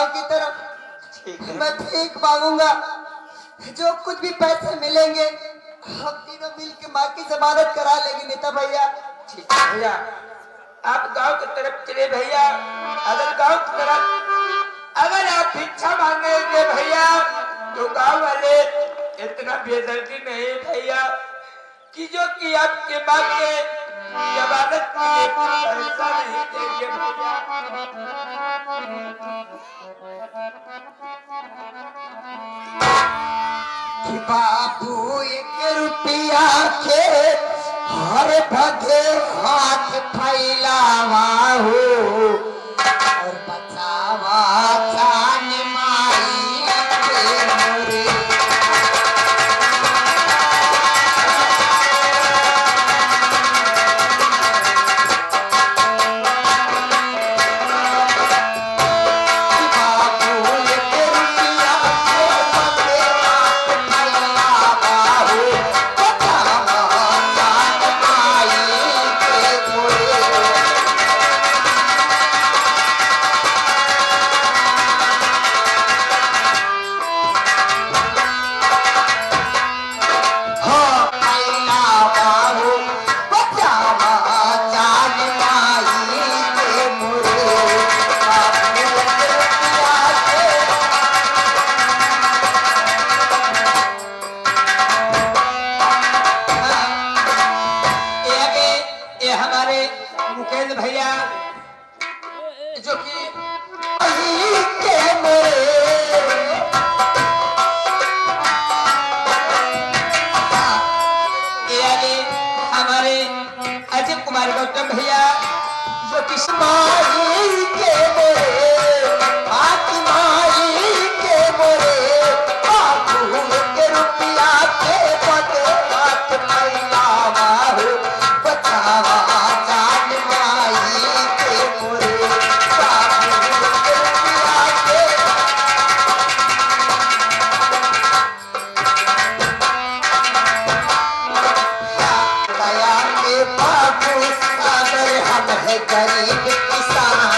गांव की तरफ मैं भीख मांगूंगा। जो कुछ भी पैसे मिलेंगे हम तीनों मिल के माँ की जमानत करा लेंगे नेता भैया। ठीक है भैया, आप गांव की तरफ चले भैया। अगर गांव की तरफ अगर आप भिक्षा मांगेंगे भैया तो गांव वाले इतना बेदर्दी नहीं भैया कि जो कि आपके माँ के जमानत के लिए पैसा नहीं देंगे भैया। कि बाबू 1 रुपया के हर भगे हाथ फैलावा हो और बचावा जान माई के मोरे। मुकेश भैया जो कि हमारे अजय कुमार गौतम भैया जो कि माई के मोरे माई के मोरे बाबू 1 रुपया के बगे हाथ फैलावा हो बचावा जान माई के मोरे। बाबू 1 रुपया के दया के बाबू सागर हम है गरीब किसान।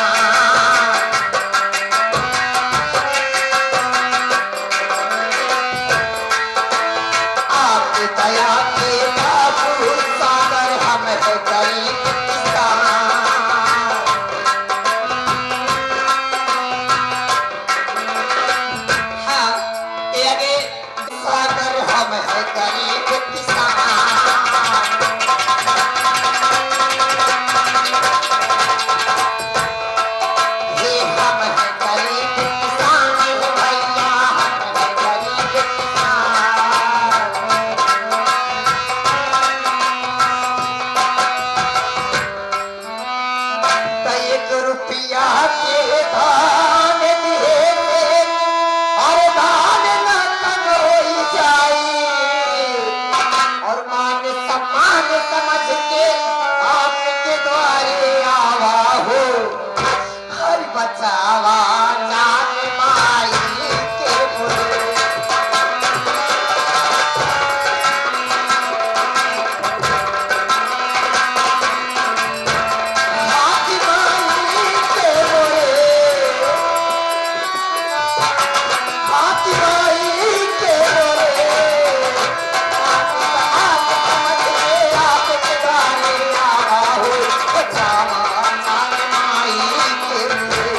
आप दया के बाबू सागर हम है गरीब किसान। हाँ ये आगे सागर हम है गरीब किसान। बचावा जान माई के मोरे। हाथी माई के मोरे हाथी माई के मोरे। आप समझ के आप के गाने आवा हो बचावा जान माई के मोरे।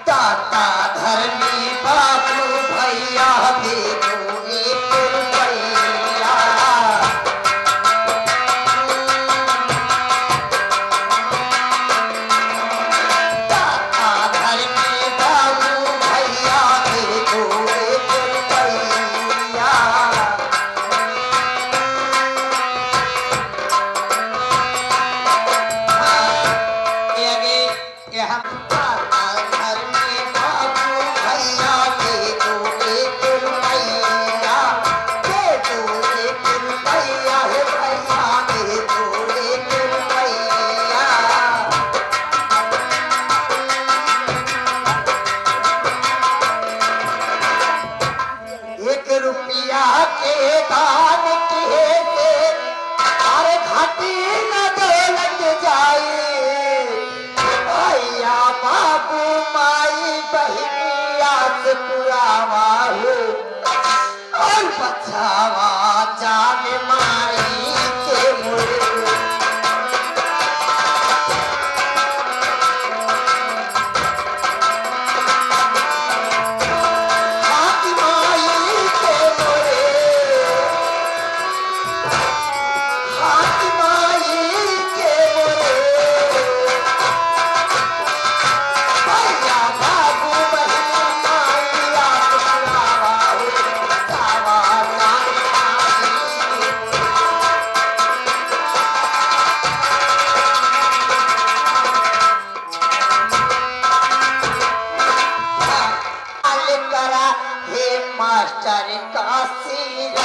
दाता धर्मी बाबू भैया देखो 1 रुपया। दाता धर्मी बाबू भैया देखो 1 रुपया। ये आगे ये हम रुपया के दान के आस पुरावा हो और बचावा जान माई के मोरे मास्टर काशीराम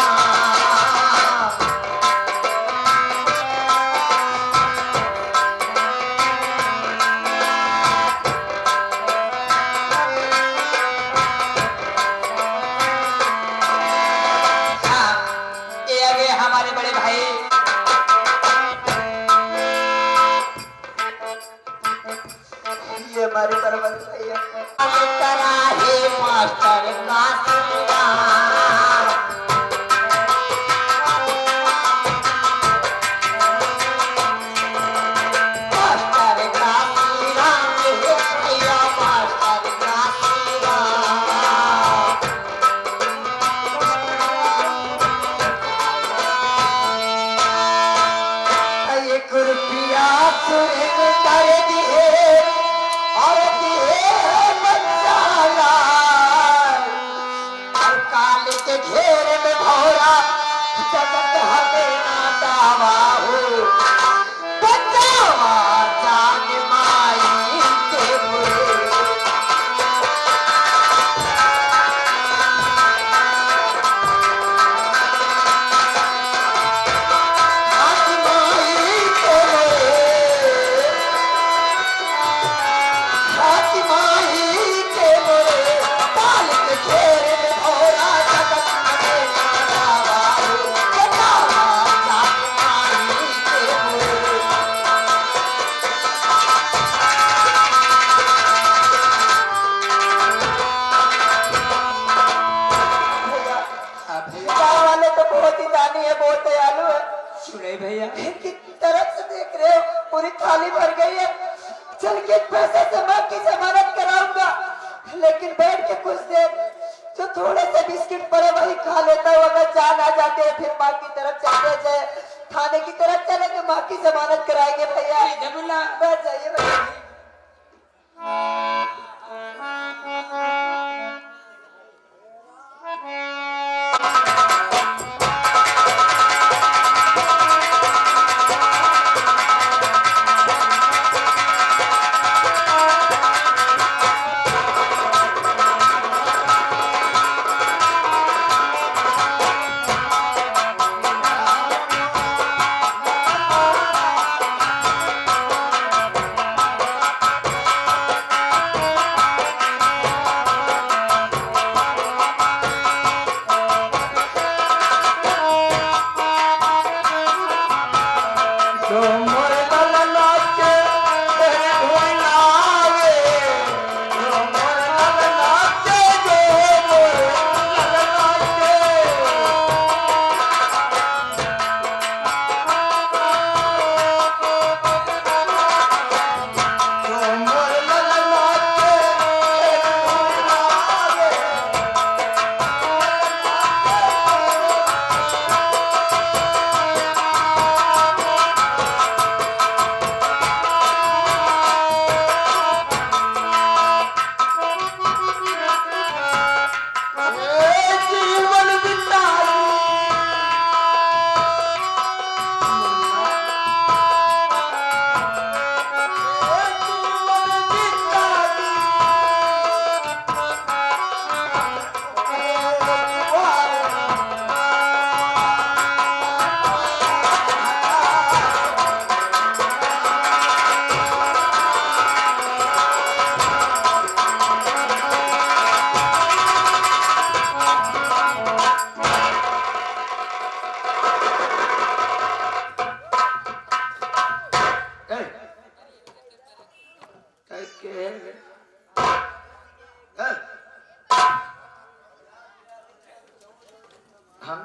ये आगे हमारे बड़े भाई ये हमारे बड़े भैया करा है मास्टर काशीराम भैया की तरफ से देख रहे हो पूरी थाली भर गई है। चल के पैसे से माँ की जमानत कराऊंगा, लेकिन बैठ के कुछ देर जो थोड़े से बिस्किट पड़े वही खा लेता हूँ। अगर जान आ जाते हैं फिर माँ की तरफ चलते जाए, थाने की तरफ चले तो माँ की जमानत कराएंगे। भैया बैठ जाइए भैया।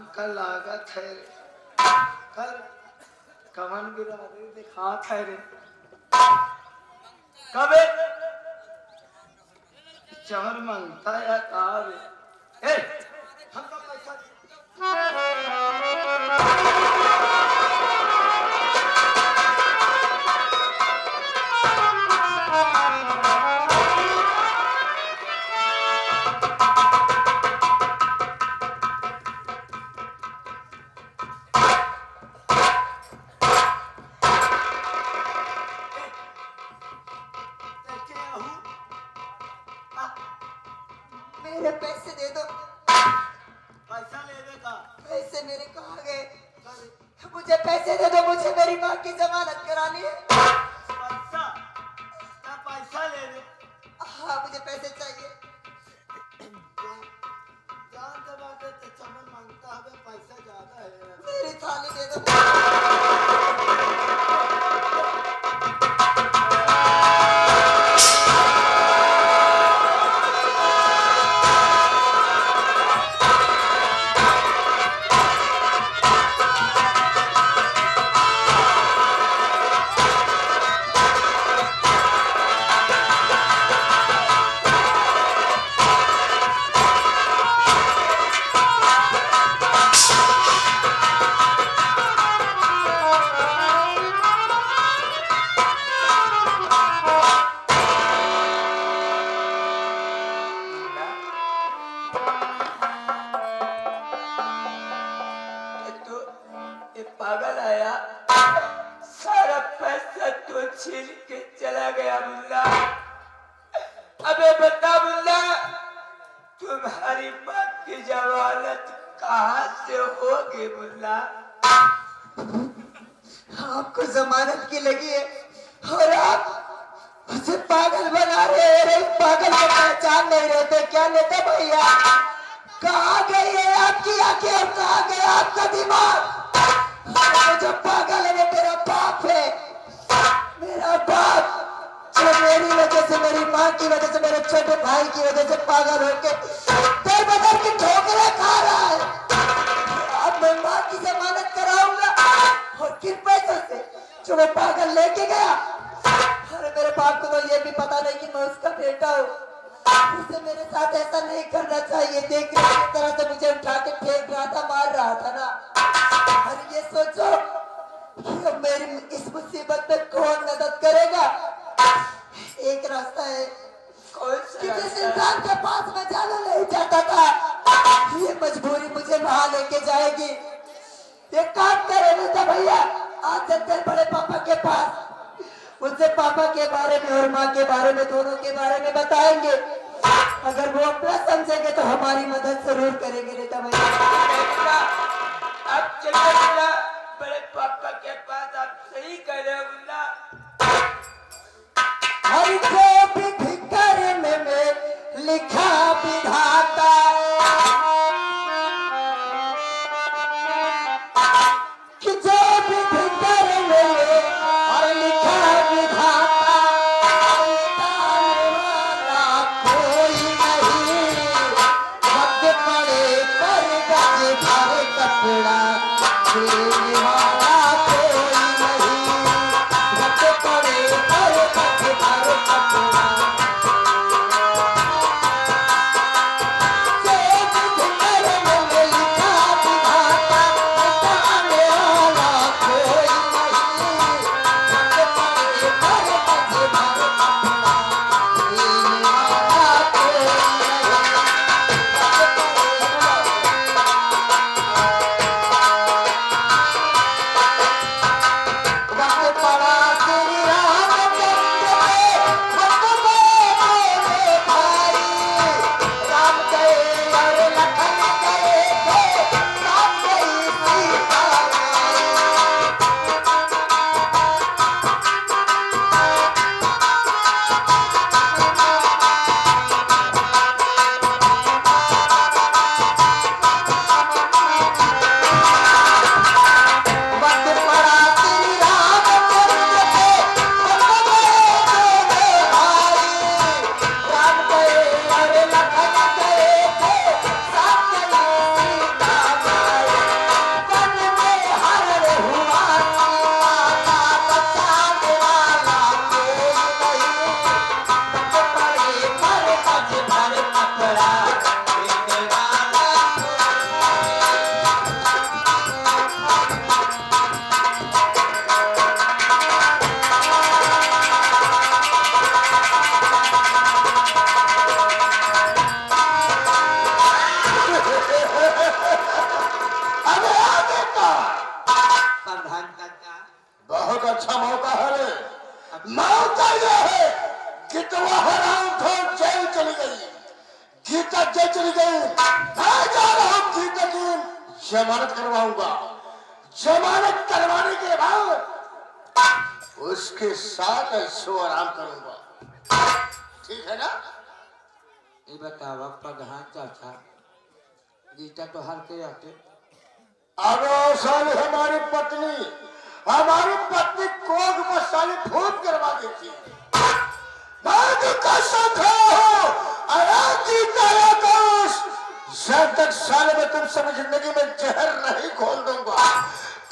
कमन का लागत है रे, कल कमन गिरा दे दिखात है रे, कबे चवर मांगता या कहा रे, हमको पैसा मेरे पैसे दे दो। पैसा लेने का पैसे मेरे कहाँ गए? मुझे पैसे दे दो, मुझे मेरी माँ की जमानत करानी है। पैसा क्या पैसा ले ले? हाँ मुझे पैसे चाहिए। जान दबा के तो चमन मांगता है, पैसा ज्यादा है। मेरी थाली दे दो। तो ये पागल आया, सारा पैसा तो छीन के चला गया मुल्ला। अबे बता मुल्ला, तुम्हारी माँ की जमानत कहाँ से होगी मुल्ला? आपको जमानत की लगी है और आप उसे पागल बना रहे हैं। उस पागल को पहचान नहीं रहते क्या लेते भैया? कहाँ गई है आपकी आंखें और कहाँ गया आपका दिमाग? वो जो पागल है वो मेरा बाप है, मेरा बाप जो मेरी वजह से, मेरी माँ की वजह से, मेरे छोटे भाई की वजह से पागल होके दर बदर की ठोकरें खा रहा है। अब मैं माँ की जमानत कराऊंगा और किन पैसों से जो वो पागल लेके गया? अरे मेरे बाप को तो ये भी पता नहीं कि मैं उसका बेटा हूँ। उसे मेरे साथ ऐसा नहीं करना चाहिए। देख रहे हो किस तरह से मुझे उठा के फेंक रहा था, मार रहा था ना। अरे ये सोचो कि अब मेरी इस मुसीबत में कौन मदद करेगा? एक रास्ता है कि जिस इंसान के पास मैं जाना नहीं चाहता था, ये मजबूरी मुझे वहां लेके जाएगी। एक काम करे बेटा भैया, आज चलते हैं बड़े पापा के पास, उनसे पापा के बारे में और माँ के बारे में, दोनों के बारे में बताएंगे। अगर वो अपना समझेंगे तो हमारी मदद जरूर करेंगे बेटा भैया। अब चलो मुल्ला, बड़े पापा के पास। आप सही कह रहे हो मुल्ला। हर जो भी भिखारी में लिखा विधाता, कि जो भी भिखारी में और लिखा विधाता, ताने वाला कोई नहीं, वक्त पड़े पर गज भर कपड़ा देने वाला कोई नहीं, वक्त जेल चली गई, मैं जा रहा हूं जीते जी जमानत करवाऊंगा। जमानत करवाने के बाद उसके साथ ऐशो आराम करूंगा, ठीक है ना? ये बतावा प्रधान चाचा गीता तो हर के आते अरे साली हमारी पत्नी कोग पर साली फूट करवा देती है। मैं तो कसम खा हूं, अरे जीता है दोस्त, जब तक साले में तुम समझ जिंदगी में जहर नहीं खोल दूंगा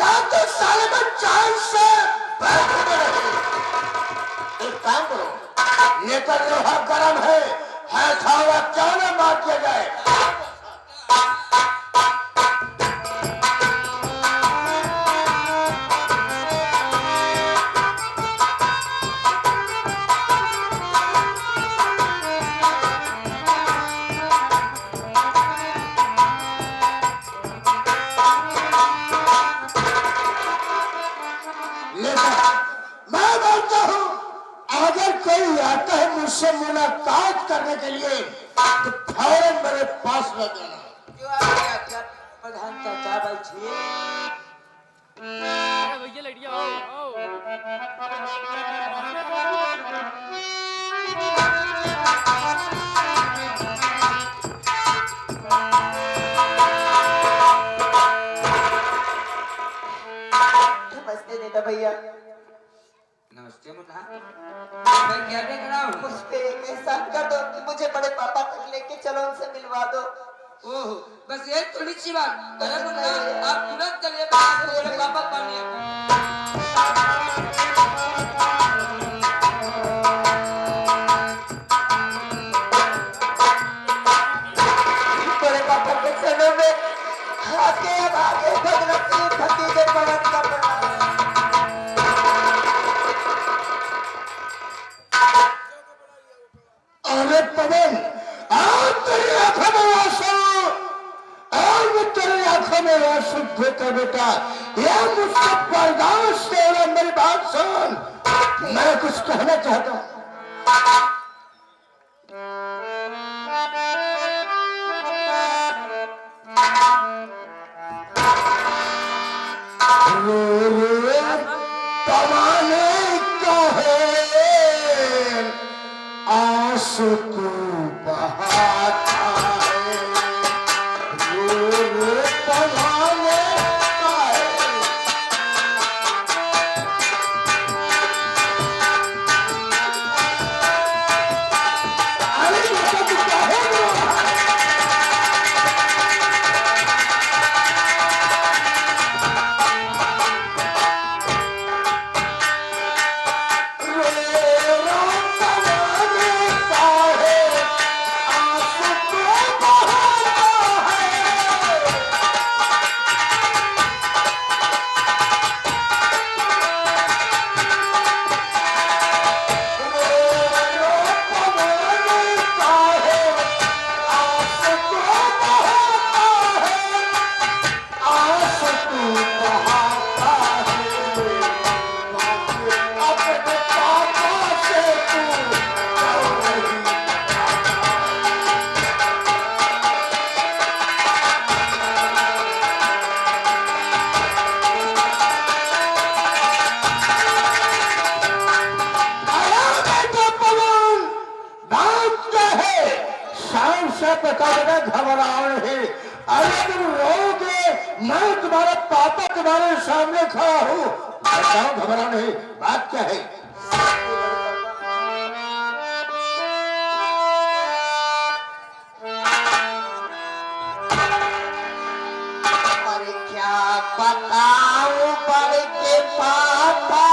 तब तक साले में चैन से बैठे रहे। एक काम करो, ये तो लोहा गर्म है खावा क्यों ना मार दिया जाए। मुझसे मुलाकात करने के लिए तो फौरन मेरे पास न देना। क्यों आ गया क्या प्रधान चाचा बैठिए। भैया लड़िया आओ आओ। नमस्ते देता भैया। नमस्ते मुन्ना, मैं क्या देख रहा हूँ? मुझ पे एक एहसान कर दो कि मुझे बड़े पापा तक लेके चलो, उनसे मिलवा दो। ओह बस ये थोड़ी सी बात। अरे मुन्ना आप तुरंत चलिए, बोले पापा पानी बड़े पापा के चरणों में आके अब आगे बदनसीब भतीजे पवन का प्रणाम। अरे पवन, आज तेरी आंखों में आंसू, आज तेरी आंखों में आंसू देखकर बेटा ये मुझसे बर्दाश्त नहीं हो रहा। मेरी बात सुन, मैं कुछ कहना चाहता हूँ। कमाने का है आंसू तू बहाता है, रो रो कमाने का है। अरे बेटा तू काहे रो रहा है? बता देना, घबराओ नहीं। अरे तुम रोगे, मैं तुम्हारा पापा तुम्हारे सामने खड़ा हूँ। बताओ, घबराओ नहीं, बात क्या है? अरे क्या बताऊं बड़े के पापा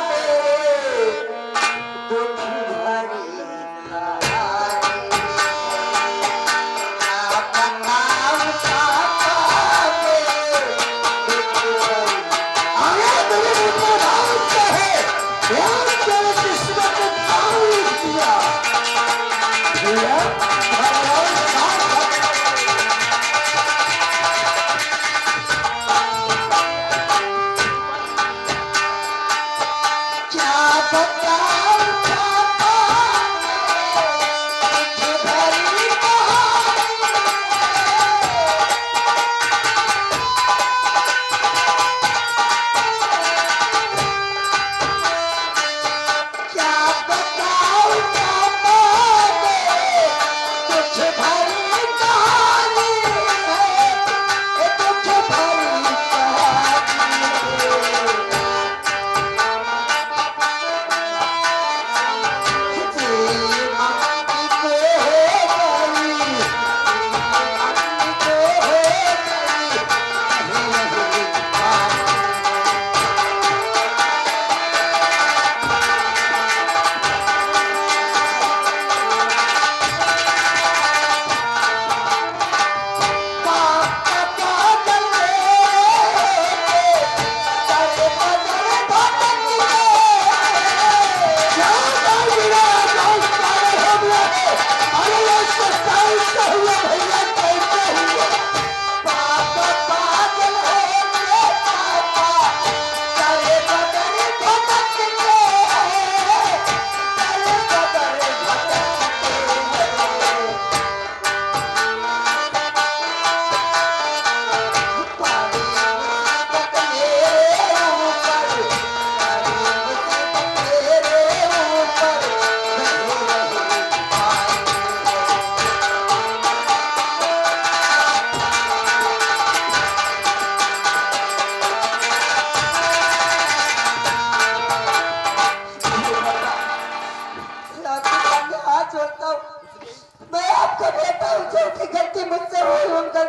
मेरे दुख भरी कहानी। क्या बताऊं पापा मेरे दुख भरी। अरे मेरे मुझे राम क्या है?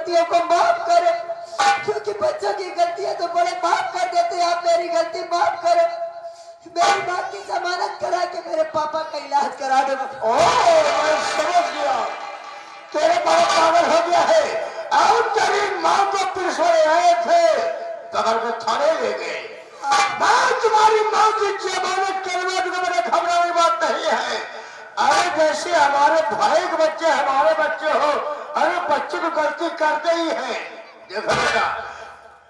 गलतियों को माफ करें, क्योंकि बच्चों की गलतियां तो बड़े माफ कर देते हैं। आप मेरी गलती माफ करो, मेरी माँ की जमानत करा के मेरे पापा का इलाज करा दो। मैं समझ गया, तेरे बाप पागल हो गया है और तेरी माँ को पुलिस वाले आए थे, पकड़ के थाने ले गए। मैं तुम्हारी माँ की जमानत करवा दूंगा, मेरे घबराने की बात नहीं है। अरे जैसे हमारे भाई के बच्चे हमारे बच्चे हो, अरे बच्चे तो गलती करते ही हैं। देखो बेटा,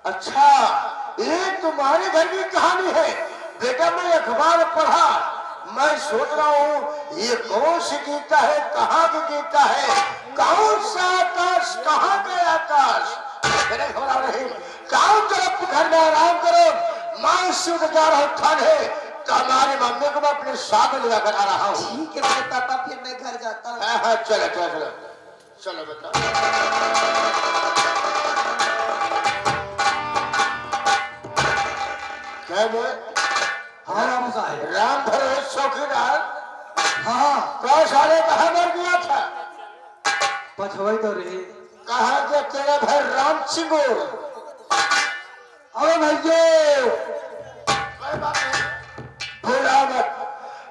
अच्छा ये तुम्हारे घर की कहानी है बेटा। मैं अखबार पढ़ा, मैं सोच रहा हूँ ये कौन सी गीता है, कहाँ की गीता है, कौन सा आकाश, कहाँ का आकाश। मेरे घबरा रही, गाँव तरफ घर में आराम करो। मैं शुद्ध जा रहा हूँ थाने, तो हमारी मम्मी को मैं अपने साथ में लेकर आ रहा हूँ। ठीक है मेरे पापा, फिर मैं घर जाता हूँ। हाँ चलो चलो चलो चलो बेटा। क्या बोले? हाँ राम साहब। राम भरोसे चौकीदार। हाँ तो साले कहाँ मर गया था? पछवाई तो रही। कहा कि तेरा भाई राम सिंह। अरे भैया भूला मत,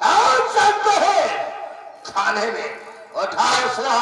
आओ चलते हैं थाने में। उठा उसका